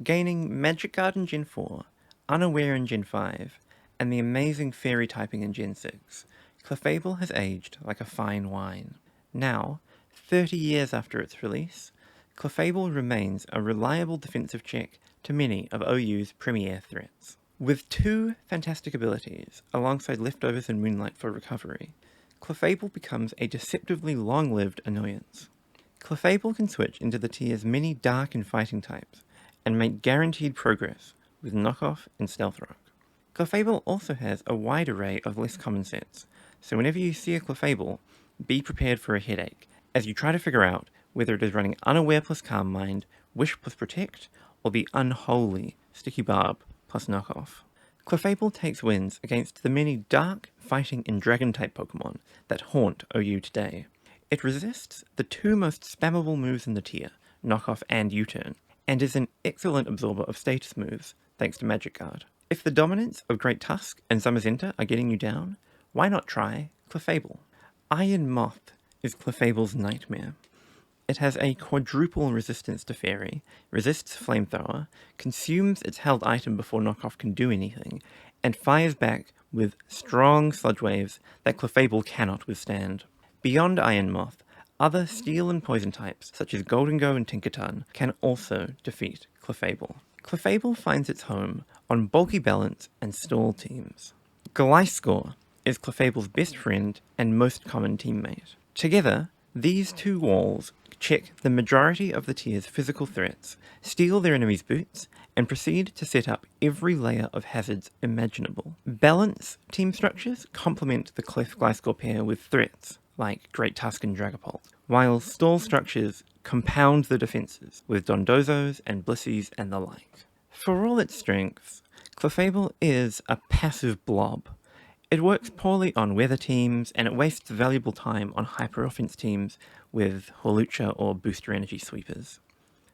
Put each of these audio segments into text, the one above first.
Gaining Magic Guard in Gen 4, Unaware in Gen 5, and the amazing Fairy typing in Gen 6, Clefable has aged like a fine wine. Now, 30 years after its release, Clefable remains a reliable defensive check to many of OU's premier threats. With two fantastic abilities, alongside Leftovers and Moonlight for recovery, Clefable becomes a deceptively long-lived annoyance. Clefable can switch into the tier's many dark and fighting types, and make guaranteed progress with Knockoff and Stealth Rock. Clefable also has a wide array of less common sets, so whenever you see a Clefable, be prepared for a headache, as you try to figure out whether it is running Unaware plus Calm Mind, Wish plus Protect, or the unholy Sticky Barb plus Knockoff. Clefable takes wins against the many dark, fighting, and dragon-type Pokemon that haunt OU today. It resists the two most spammable moves in the tier, Knockoff and U-Turn, and is an excellent absorber of status moves, thanks to Magic Guard. If the dominance of Great Tusk and Zamazenta are getting you down, why not try Clefable? Iron Moth is Clefable's nightmare. It has a quadruple resistance to Fairy, resists Flamethrower, consumes its held item before Knockoff can do anything, and fires back with strong sludge waves that Clefable cannot withstand. Beyond Iron Moth, other steel and poison types, such as Goldengo and Tinkaton, can also defeat Clefable. Clefable finds its home on bulky balance and stall teams. Gliscor is Clefable's best friend and most common teammate. Together, these two walls check the majority of the tier's physical threats, steal their enemies' boots, and proceed to set up every layer of hazards imaginable. Balance team structures complement the Gliscor pair with threats, like Great Tusk and Dragapult, while stall structures compound the defenses with Dondozos and Blissies and the like. For all its strengths, Clefable is a passive blob. It works poorly on weather teams, and it wastes valuable time on hyper-offense teams with Hawlucha or Booster Energy Sweepers.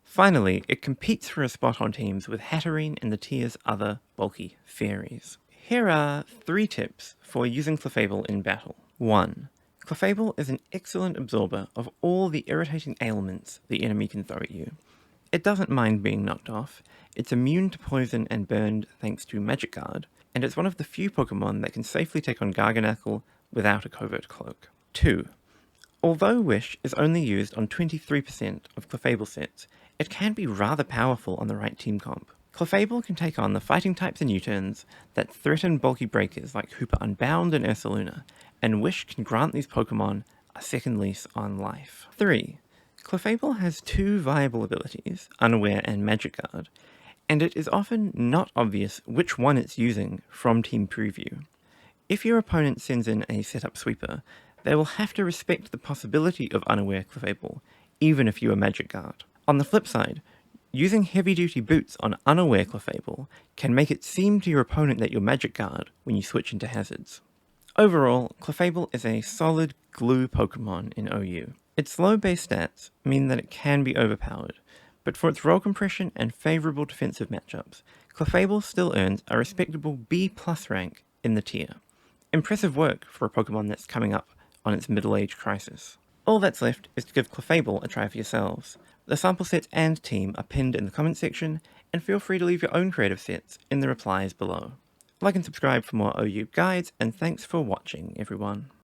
Finally, it competes for a spot on teams with Hatterene and the tier's other bulky fairies. Here are 3 tips for using Clefable in battle. 1. Clefable is an excellent absorber of all the irritating ailments the enemy can throw at you. It doesn't mind being knocked off, it's immune to poison and burned thanks to Magic Guard, and it's one of the few Pokemon that can safely take on Garganacl without a covert cloak. 2. Although Wish is only used on 23% of Clefable sets, it can be rather powerful on the right team comp. Clefable can take on the fighting types and U-turns that threaten bulky breakers like Hooper Unbound and Ursaluna, and Wish can grant these Pokemon a second lease on life. 3. Clefable has 2 viable abilities, Unaware and Magic Guard, and it is often not obvious which one it's using from Team Preview. If your opponent sends in a setup sweeper, they will have to respect the possibility of Unaware Clefable, even if you are Magic Guard. On the flip side, using heavy-duty boots on Unaware Clefable can make it seem to your opponent that you're Magic Guard when you switch into hazards. Overall, Clefable is a solid glue Pokemon in OU. Its low base stats mean that it can be overpowered, but for its roll compression and favourable defensive matchups, Clefable still earns a respectable B+ rank in the tier. Impressive work for a Pokemon that's coming up on its middle-age crisis. All that's left is to give Clefable a try for yourselves. The sample sets and team are pinned in the comments section, and feel free to leave your own creative sets in the replies below. Like and subscribe for more OU guides, and thanks for watching, everyone.